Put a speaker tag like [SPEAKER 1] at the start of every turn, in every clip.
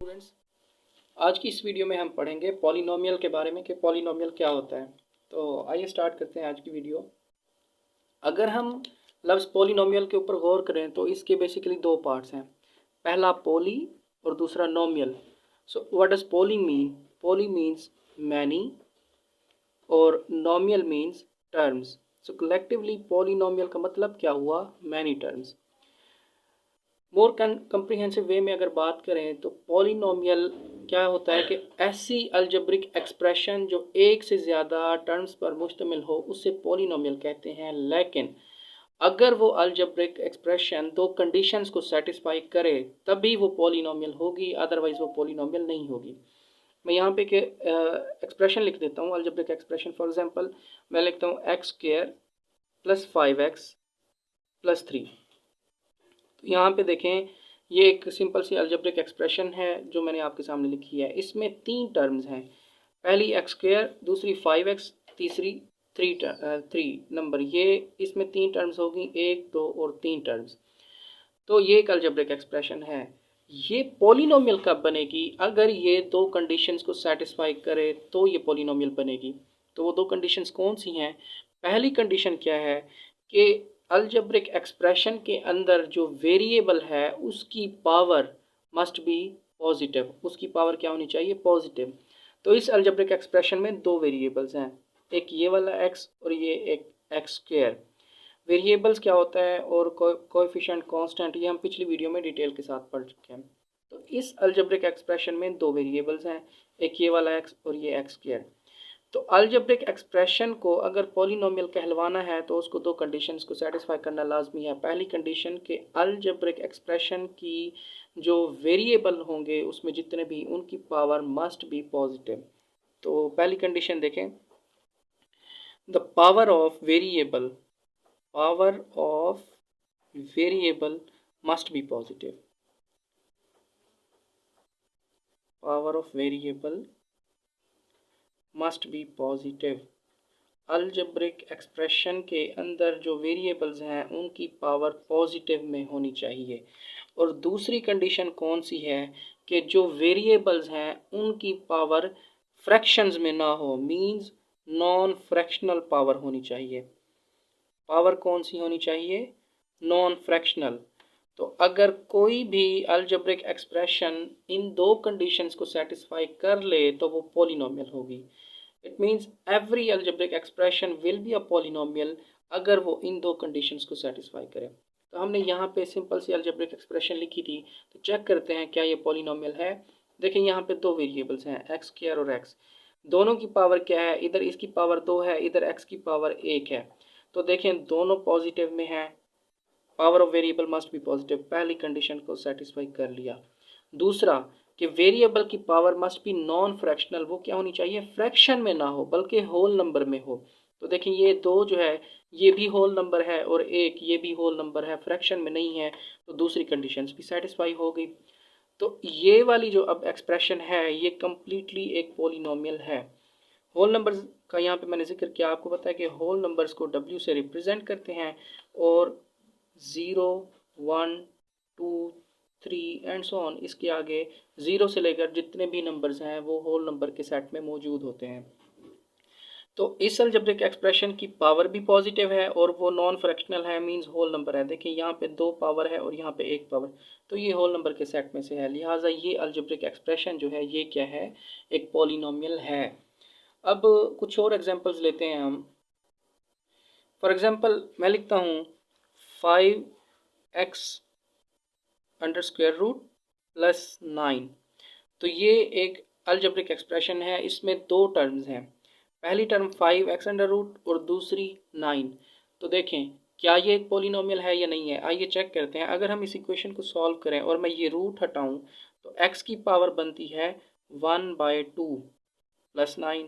[SPEAKER 1] Students, आज की इस वीडियो में हम पढ़ेंगे पॉलिनोमियल के बारे में कि पॉलिनोमियल क्या होता है। तो आइए स्टार्ट करते हैं आज की वीडियो। अगर हम लफ्ज़ पॉलिनोमियल के ऊपर गौर करें तो इसके बेसिकली दो पार्ट्स हैं। पहला पॉली और दूसरा nomial. So what does poly mean? Poly means many और nomial means terms. So collectively polynomial का मतलब क्या हुआ? Many terms. More comprehensive way में अगर बात करें तो पॉलिनोमियल क्या होता है कि ऐसी अलजेब्रिक एक्सप्रेशन जो एक से ज़्यादा टर्म्स पर मुश्तमिल हो उसे पॉलिनोमियल कहते हैं। लेकिन अगर वो अलजेब्रिक एक्सप्रेशन दो कंडीशंस को सेटिस्फाई करे तभी वो पॉलिनोमियल होगी, अदरवाइज वो पॉलिनोमियल नहीं होगी। मैं यहाँ पे एक्सप्रेशन लिख देता हूँ, अलजेब्रिक एक्सप्रेशन। फॉर एग्जांपल मैं लिखता हूँ x square plus 5x plus 3। तो यहाँ पे देखें, ये एक सिंपल सी अलजेब्रिक एक्सप्रेशन है जो मैंने आपके सामने लिखी है। इसमें तीन टर्म्स हैं, पहली एक्स स्क्वायर, दूसरी 5x, तीसरी थ्री नंबर। ये इसमें तीन टर्म्स होगी, एक दो और तीन टर्म्स। तो ये एक अलजेब्रिक एक्सप्रेशन है। ये पॉलिनोमियल कब बनेगी? अगर ये दो कंडीशंस को सेटिस्फाई करे तो ये पॉलिनोमियल बनेगी। तो वो दो कंडीशंस कौन सी हैं? पहली कंडीशन क्या है कि अलजेब्रिक एक्सप्रेशन के अंदर जो वेरिएबल है उसकी पावर मस्ट बी पॉजिटिव। उसकी पावर क्या होनी चाहिए? पॉजिटिव। तो इस अलजेब्रिक एक्सप्रेशन में दो वेरिएबल्स हैं, एक ये वाला x और ये एक एक्स स्क्वायर। वेरिएबल्स क्या होता है और कोएफिशिएंट कांस्टेंट, ये हम पिछली वीडियो में डिटेल के साथ पढ़ चुके हैं। तो इस अलजेब्रिक एक्सप्रेशन में दो वेरिएबल्स हैं, एक ये वाला x और ये एक्स स्क्वायर। तो अलजेब्रिक एक्सप्रेशन को अगर पॉलिनोमियल कहलवाना है तो उसको दो कंडीशंस को सेटिस्फाई करना लाजमी है। पहली कंडीशन कि अलजेब्रिक एक्सप्रेशन की जो वेरिएबल होंगे उसमें जितने भी, उनकी पावर मस्ट बी पॉजिटिव। तो पहली कंडीशन देखें, the power of variable must be positive. Power of variable must be positive. Algebraic expression के अंदर जो वेरिएबल्स हैं उनकी पावर पॉजिटिव में होनी चाहिए। और दूसरी कंडीशन कौन सी है कि जो वेरिएबल्स हैं उनकी पावर फ्रैक्शंस में ना हो, मींस नॉन फ्रैक्शनल पावर होनी चाहिए। पावर कौन सी होनी चाहिए? Non fractional. तो अगर कोई भी अलजेब्रिक एक्सप्रेशन इन दो कंडीशंस को सेटिस्फाई कर ले तो वो पॉलिनोमियल होगी। It means every algebraic expression will be a polynomial अगर वो इन दो कंडीशंस को सेटिस्फाई करे। तो हमने यहाँ पे सिंपल सी अलजेब्रिक एक्सप्रेशन लिखी थी, तो चेक करते हैं क्या ये पॉलिनोमियल है। देखिए यहाँ पे दो वेरिएबल्स हैं, एक्स स्क्वायर और एक्स। दोनों की पावर क्या है? इधर इसकी पावर 2 है, इधर एक्स की पावर 1 है। तो देखें दोनों पॉजिटिव में है, power of variable must be positive. पहली कंडीशन को सेटिस्फाई कर लिया। दूसरा कि वेरिएबल की power must be non fractional, वो क्या होनी चाहिए? फ्रैक्शन में ना हो बल्कि होल नंबर में हो। तो देखिए ये दो जो है ये भी होल नंबर है और एक ये भी होल नंबर है, फ्रैक्शन में नहीं है। तो दूसरी कंडीशन भी सेटिस्फाई हो गई। तो ये वाली जो अब एक्सप्रेशन है ये कम्प्लीटली एक पॉलिनोमियल है। होल नंबर्स का यहाँ पे मैंने जिक्र किया, आपको पता है कि होल नंबर्स को W से रिप्रेजेंट करते हैं और 0, 1, 2, 3 एंड सो ऑन, इसके आगे 0 से लेकर जितने भी नंबर्स हैं वो होल नंबर के सेट में मौजूद होते हैं। तो इस अलजेब्रिक एक्सप्रेशन की पावर भी पॉजिटिव है और वो नॉन फ्रैक्शनल है, मींस होल नंबर है। देखिए यहाँ पे दो पावर है और यहाँ पे एक पावर, तो ये होल नंबर के सेट में से है। लिहाजा ये अलजेब्रिक एक्सप्रेशन जो है ये क्या है? एक पॉलिनोमियल है। अब कुछ और एग्जांपल्स लेते हैं हम। फॉर एग्जांपल मैं लिखता हूँ 5x under square root plus 9। तो ये एक अलजेब्रिक एक्सप्रेशन है, इसमें दो टर्म्स हैं, पहली टर्म 5x अंडर रूट और दूसरी 9। तो देखें क्या ये एक पॉलिनोमियल है या नहीं है, आइए चेक करते हैं। अगर हम इस इक्वेशन को सॉल्व करें और मैं ये रूट हटाऊं तो x की पावर बनती है 1/2 प्लस 9।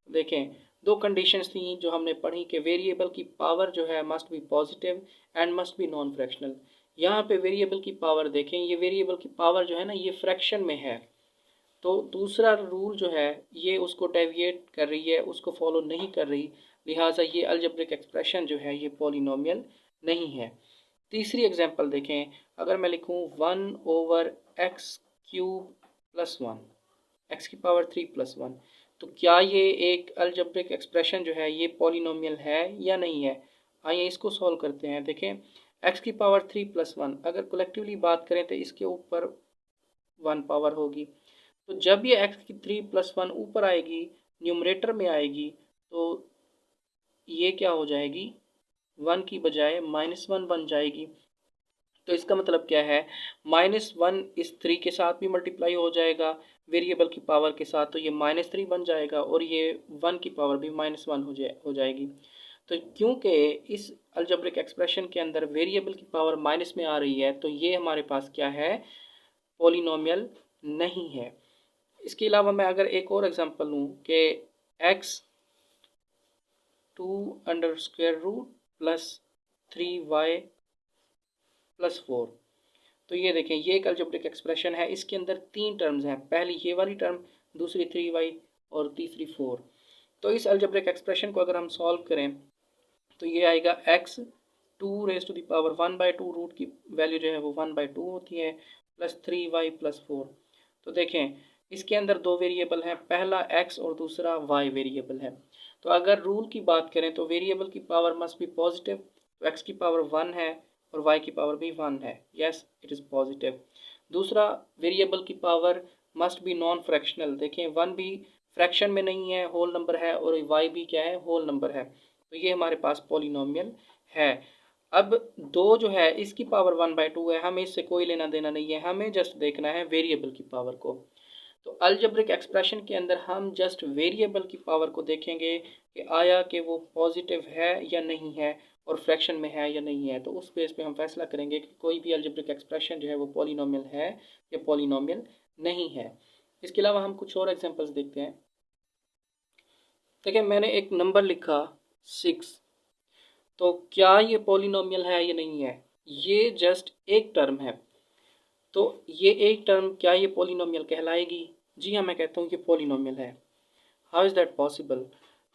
[SPEAKER 1] देखें दो कंडीशंस थी जो हमने पढ़ी कि वेरिएबल की पावर जो है must be positive and must be non fractional. यहाँ पे वेरिएबल की पावर देखें, ये वेरिएबल की पावर जो है ना ये फ्रैक्शन में है। तो दूसरा रूल जो है ये उसको डेविएट कर रही है, उसको फॉलो नहीं कर रही। लिहाजा ये अलजेब्रिक एक्सप्रेशन जो है ये पॉलिनोमियल नहीं है। तीसरी एग्जांपल देखें, अगर मैं लिखूं 1/x³ प्लस वन, एक्स की पावर 3 प्लस वन। तो क्या ये एक अलजेब्रिक एक्सप्रेशन जो है ये पॉलिनोमियल है या नहीं है? आइए इसको सॉल्व करते हैं। देखें, एक्स की पावर 3 प्लस वन, अगर कलेक्टिवली बात करें तो इसके ऊपर 1 पावर होगी। तो जब ये एक्स की 3 प्लस वन ऊपर आएगी, न्यूमरेटर में आएगी, तो ये क्या हो जाएगी, 1 की बजाय -1 बन जाएगी। तो इसका मतलब क्या है, -1 इस 3 के साथ भी मल्टीप्लाई हो जाएगा वेरिएबल की पावर के साथ, तो ये -3 बन जाएगा, और ये 1 की पावर भी -1 हो जाएगी। तो क्योंकि इस अलजेब्रिक एक्सप्रेशन के अंदर वेरिएबल की पावर माइनस में आ रही है, तो ये हमारे पास क्या है, पॉलिनोमियल नहीं है। इसके अलावा मैं अगर एक और एग्जांपल लूँ कि x 2 प्लस 3y प्लस 4, तो ये देखें, ये एक अलजेब्रिक एक्सप्रेशन है। इसके अंदर 3 टर्म्स हैं, पहली ये वाली टर्म, दूसरी 3y और तीसरी 4। तो इस अलजेब्रिक एक्सप्रेशन को अगर हम सॉल्व करें तो ये आएगा x 2⁻1/2, रूट की वैल्यू जो है वो 1/2 होती है, प्लस 3y प्लस 4। तो देखें, इसके अंदर दो वेरिएबल हैं, पहला x और दूसरा y वेरिएबल है। तो अगर रूल की बात करें तो वेरिएबल की पावर मस्ट बी पॉजिटिव, तो x की पावर 1 है और y की पावर भी 1 है, यस इट इज़ पॉजिटिव। दूसरा, वेरिएबल की power must be non fractional. देखें, 1 भी फ्रैक्शन में नहीं है, होल नंबर है, और y भी क्या है, होल नंबर है। तो ये हमारे पास पॉलिनोमियल है। अब दो जो है इसकी पावर 1/2 है, हमें इससे कोई लेना देना नहीं है, हमें जस्ट देखना है वेरिएबल की पावर को। तो अलजेब्रिक एक्सप्रेशन के अंदर हम जस्ट वेरिएबल की पावर को देखेंगे कि आया कि वो पॉजिटिव है या नहीं है, और फ्रैक्शन में है या नहीं है। तो उस बेस पे हम फैसला करेंगे कि कोई भी अलजेब्रिक एक्सप्रेशन जो है वो पॉलिनोमियल है या पॉलिनोमियल नहीं है। इसके अलावा हम कुछ और एग्जांपल्स देखते हैं। देखिए, मैंने एक नंबर लिखा 6, तो क्या ये पॉलिनोमियल है या नहीं है? ये जस्ट एक टर्म है, तो ये एक टर्म क्या ये पॉलिनोमियल कहलाएगी? जी हाँ, मैं कहता हूँ कि पॉलिनोमियल है। How is that possible?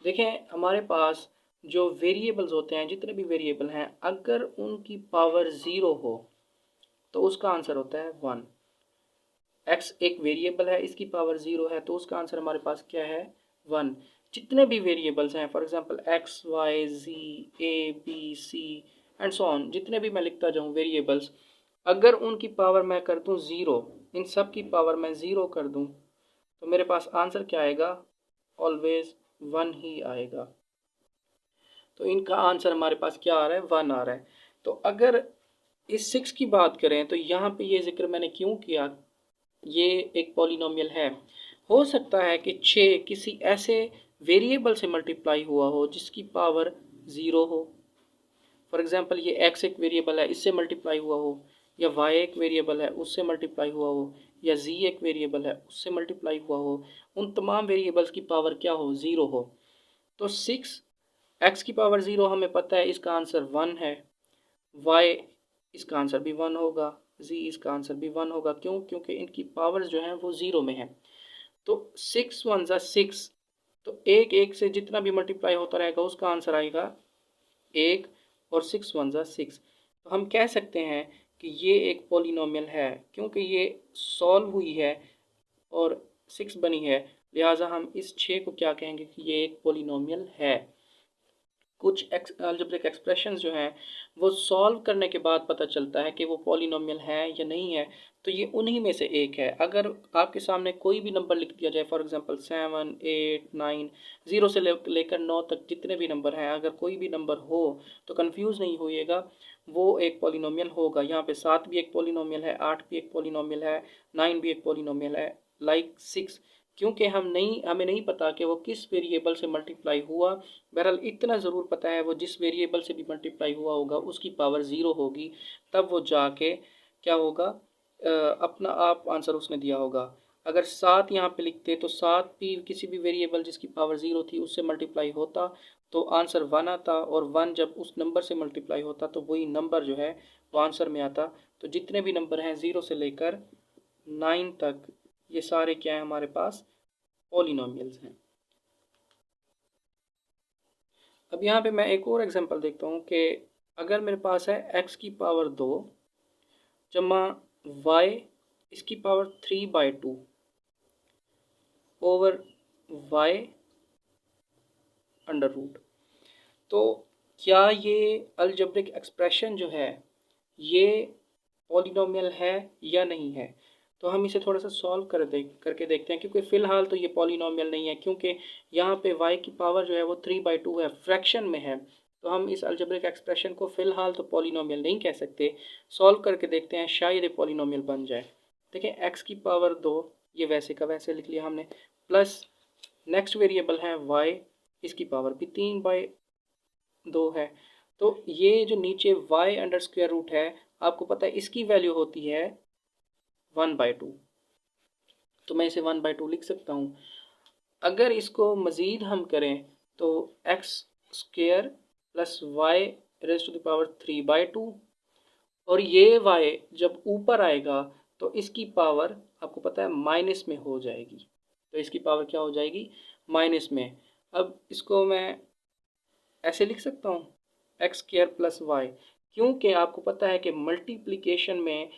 [SPEAKER 1] देखें, हमारे पास जो वेरिएबल्स होते हैं, जितने भी वेरिएबल हैं, अगर उनकी पावर 0 हो तो उसका आंसर होता है 1। x एक वेरिएबल है, इसकी पावर 0 है, तो उसका आंसर हमारे पास क्या है, 1। जितने भी वेरिएबल्स हैं, for example x, y, z, a, b, c and so on, जितने भी मैं लिखता जाऊँ वेरिएबल्स, अगर उनकी पावर मैं कर दूँ 0, इन सब की पावर मैं 0 कर दूँ, तो मेरे पास आंसर क्या आएगा, ऑलवेज 1 ही आएगा। तो इनका आंसर हमारे पास क्या आ रहा है, 1 आ रहा है। तो अगर इस 6 की बात करें तो यहाँ पे ये जिक्र मैंने क्यों किया, ये एक पॉलिनोमियल है। हो सकता है कि 6 किसी ऐसे वेरिएबल से मल्टीप्लाई हुआ हो जिसकी पावर 0 हो। फॉर एग्जांपल, ये x एक वेरिएबल है, इससे मल्टीप्लाई हुआ हो, या y एक वेरिएबल है, उससे मल्टीप्लाई हुआ हो, या z एक वेरिएबल है, उससे मल्टीप्लाई हुआ हो। उन तमाम वेरिएबल्स की पावर क्या हो, 0 हो। तो 6 x की पावर 0 हमें पता है, इसका आंसर 1 है। y इसका आंसर भी 1 होगा, z इसका आंसर भी 1 होगा। क्यों? क्योंकि इनकी पावर्स जो हैं वो 0 में है। तो 6 1 ज़ा 6, तो एक एक से जितना भी मल्टीप्लाई होता रहेगा उसका आंसर आएगा 1, और 6 1 ज़ा 6। तो हम कह सकते हैं कि ये एक पॉलिनोमियल है, क्योंकि ये सॉल्व हुई है और 6 बनी है, लिहाजा हम इस 6 को क्या कहेंगे कि ये एक पॉलिनोमियल है। कुछ अलजेब्रिक एक्सप्रेशंस जो हैं वो सॉल्व करने के बाद पता चलता है कि वो पॉलिनोमियल है या नहीं है, तो ये उन्हीं में से एक है। अगर आपके सामने कोई भी नंबर लिख दिया जाए, फॉर एग्जांपल 7 8 9, 0 से लेकर 9 तक जितने भी नंबर हैं, अगर कोई भी नंबर हो तो कंफ्यूज नहीं होइएगा, वो एक पॉलिनोमियल होगा। यहाँ पे 7 भी एक पॉलिनोमियल है, 8 भी एक पॉलिनोमियल है, 9 भी एक पॉलिनोमियल है, लाइक 6। क्योंकि हमें नहीं पता कि वो किस वेरिएबल से मल्टीप्लाई हुआ। बहरहाल इतना ज़रूर पता है, वो जिस वेरिएबल से भी मल्टीप्लाई हुआ होगा उसकी पावर 0 होगी, तब वो जाके क्या होगा, अपना आप आंसर उसने दिया होगा। अगर 7 यहाँ पे लिखते तो 7 भी किसी भी वेरिएबल जिसकी पावर 0 थी उससे मल्टीप्लाई होता तो आंसर 1 आता, और 1 जब उस नंबर से मल्टीप्लाई होता तो वही नंबर जो है वो आंसर में आता। तो जितने भी नंबर हैं 0 से लेकर 9 तक, ये सारे क्या हैं, हमारे पास पॉलिनोमियल्स हैं। अब यहाँ पे मैं एक और एग्जांपल देखता हूँ कि अगर मेरे पास है x की पावर 2 जमा y इसकी power 3/2, over y under root. तो क्या ये अलजेब्रिक एक्सप्रेशन जो है ये पॉलिनोमियल है या नहीं है? तो हम इसे थोड़ा सा सॉल्व करके देखते हैं, क्योंकि फ़िलहाल तो ये पॉलिनोमियल नहीं है, क्योंकि यहाँ पे y की पावर जो है वो 3/2 है, फ्रैक्शन में है। तो हम इस अलजेब्रिक एक्सप्रेशन को फ़िलहाल तो पॉलिनोमियल नहीं कह सकते। सॉल्व करके देखते हैं, शायद ये पॉलिनोमियल बन जाए। देखिए x की पावर 2, ये वैसे का वैसे लिख लिया हमने, प्लस नेक्स्ट वेरिएबल है y, इसकी पावर भी 3/2 है। तो ये जो नीचे y अंडर स्क्वायर रूट है, आपको पता है इसकी वैल्यू होती है 1/2। तो मैं इसे 1/2 लिख सकता हूँ। अगर इसको मज़ीद हम करें तो x square plus y raise to the power 3/2, और ये y जब ऊपर आएगा तो इसकी पावर आपको पता है माइनस में हो जाएगी। तो इसकी पावर क्या हो जाएगी? माइनस में। अब इसको मैं ऐसे लिख सकता हूँ, एक्स स्क्वायर प्लस वाई, क्योंकि आपको पता है कि मल्टीप्लिकेशन में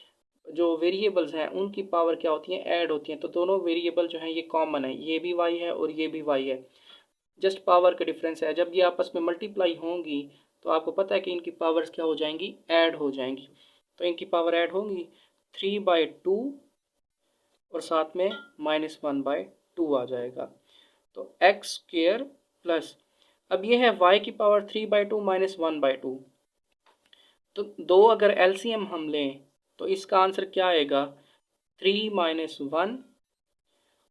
[SPEAKER 1] जो वेरिएबल्स हैं उनकी पावर क्या होती है? ऐड होती हैं। तो दोनों वेरिएबल जो हैं ये कॉमन है, ये भी y है और ये भी y है, जस्ट पावर का डिफरेंस है। जब ये आपस में मल्टीप्लाई होंगी तो आपको पता है कि इनकी पावर्स क्या हो जाएंगी? ऐड हो जाएंगी। तो इनकी पावर ऐड होंगी 3/2 और साथ में -1/2 आ जाएगा। तो एक्स स्क्वायर प्लस, अब ये है y की पावर 3/2 -1/2। तो दो अगर एलसीएम हम लें तो इसका आंसर क्या आएगा? 3 - 1,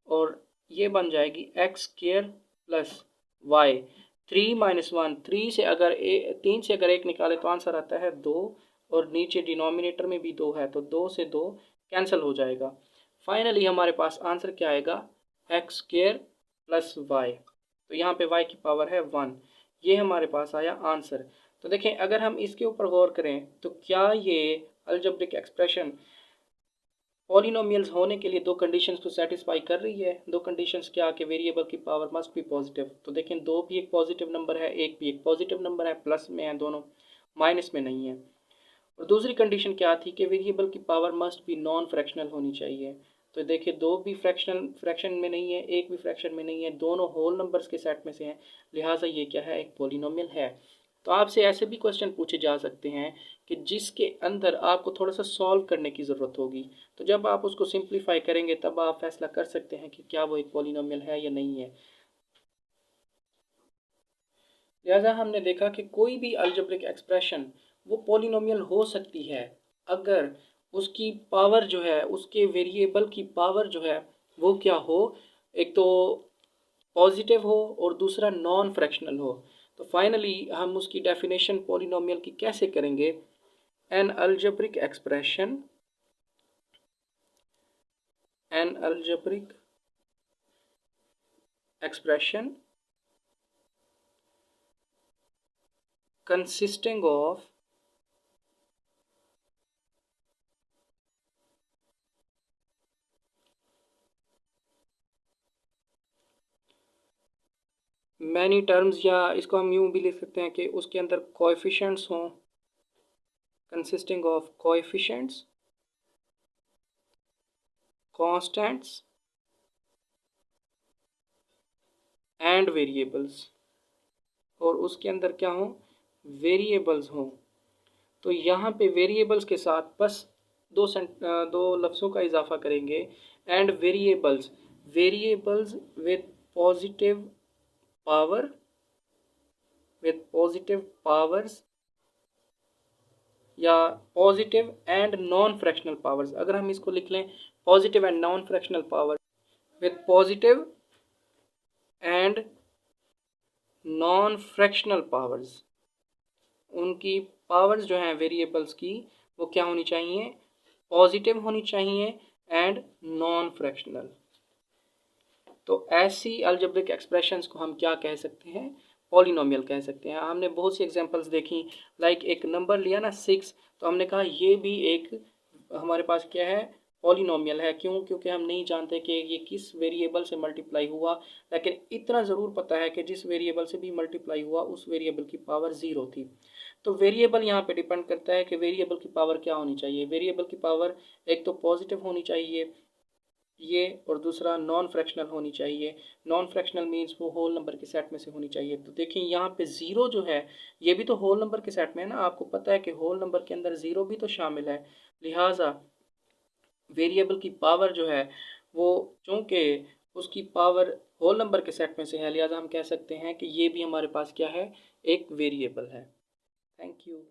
[SPEAKER 1] और ये बन जाएगी एक्स स्क्वायर प्लस वाई। 3 - 1, 3 से अगर 1 निकाले तो आंसर आता है 2, और नीचे डिनोमिनेटर में भी 2 है तो 2 से 2 कैंसिल हो जाएगा। फाइनली हमारे पास आंसर क्या आएगा? X square plus y. तो यहाँ पे y की पावर है 1, ये हमारे पास आया आंसर। तो देखें, अगर हम इसके ऊपर गौर करें तो क्या ये अलजेब्रिक एक्सप्रेशन पॉलिनोमियल्स होने के लिए दो कंडीशंस को सेटिस्फाई कर रही है? दो कंडीशंस क्या? कि वेरिएबल की पावर मस्ट बी पॉजिटिव। तो देखें, दो भी एक पॉजिटिव नंबर है, एक भी एक पॉजिटिव नंबर है, प्लस में है दोनों, माइनस में नहीं है। और दूसरी कंडीशन क्या थी? कि वेरिएबल की power must be non fractional होनी चाहिए। तो देखिए, दो भी फ्रैक्शन में नहीं है, एक भी फ्रैक्शन में नहीं है, दोनों होल नंबर्स के सेट में से हैं, लिहाजा ये क्या है? एक पॉलिनोमियल है। तो आपसे ऐसे भी क्वेश्चन पूछे जा सकते हैं कि जिसके अंदर आपको थोड़ा सा सॉल्व करने की ज़रूरत होगी। तो जब आप उसको सिंप्लीफाई करेंगे तब आप फैसला कर सकते हैं कि क्या वो एक पॉलिनोमियल है या नहीं है। लिहाजा हमने देखा कि कोई भी अलजेब्रिक एक्सप्रेशन वो पॉलिनोमियल हो सकती है अगर उसकी पावर जो है, उसके वेरिएबल की पावर जो है वो क्या हो? एक तो पॉजिटिव हो और दूसरा नॉन फ्रैक्शनल हो। तो फाइनली हम उसकी डेफिनेशन पॉलिनोमियल की कैसे करेंगे? N algebraic expression, an algebraic expression consisting of many terms, या इसको हम यूँ भी लिख सकते हैं कि उसके अंदर कोएफिशिएंट्स हों, consisting of coefficients, constants and variables, और उसके अंदर क्या हों? वेरिएबल्स हों। तो यहाँ पे वेरिएबल्स के साथ बस दो लफ्ज़ों का इजाफा करेंगे, and variables, variables with positive power, with positive powers, या positive and non fractional powers. अगर हम इसको लिख लें, positive and non fractional power, with positive and non fractional powers, उनकी पावर्स जो हैं वेरिएबल्स की वो क्या होनी चाहिए? पॉजिटिव होनी चाहिए एंड नॉन फ्रैक्शनल। तो ऐसी अलजेब्रिक एक्सप्रेशंस को हम क्या कह सकते हैं? पॉलिनोमियल कह सकते हैं। हमने बहुत सी एग्जांपल्स देखी, लाइक एक नंबर लिया ना 6, तो हमने कहा ये भी एक हमारे पास क्या है? पॉलिनोमियल है। क्यों? क्योंकि हम नहीं जानते कि ये किस वेरिएबल से मल्टीप्लाई हुआ, लेकिन इतना ज़रूर पता है कि जिस वेरिएबल से भी मल्टीप्लाई हुआ उस वेरिएबल की पावर 0 थी। तो वेरिएबल यहाँ पे डिपेंड करता है कि वेरिएबल की पावर क्या होनी चाहिए। वेरिएबल की पावर एक तो पॉजिटिव होनी चाहिए, ये, और दूसरा नॉन फ्रैक्शनल होनी चाहिए। नॉन फ्रैक्शनल मीन्स वो होल नंबर के सेट में से होनी चाहिए। तो देखिए यहाँ पे ज़ीरो जो है ये भी तो होल नंबर के सेट में है ना, आपको पता है कि होल नंबर के अंदर ज़ीरो भी तो शामिल है। लिहाजा वेरिएबल की पावर जो है वो, चूँकि उसकी पावर होल नंबर के सेट में से है, लिहाजा हम कह सकते हैं कि ये भी हमारे पास क्या है, एक वेरिएबल है। Thank you.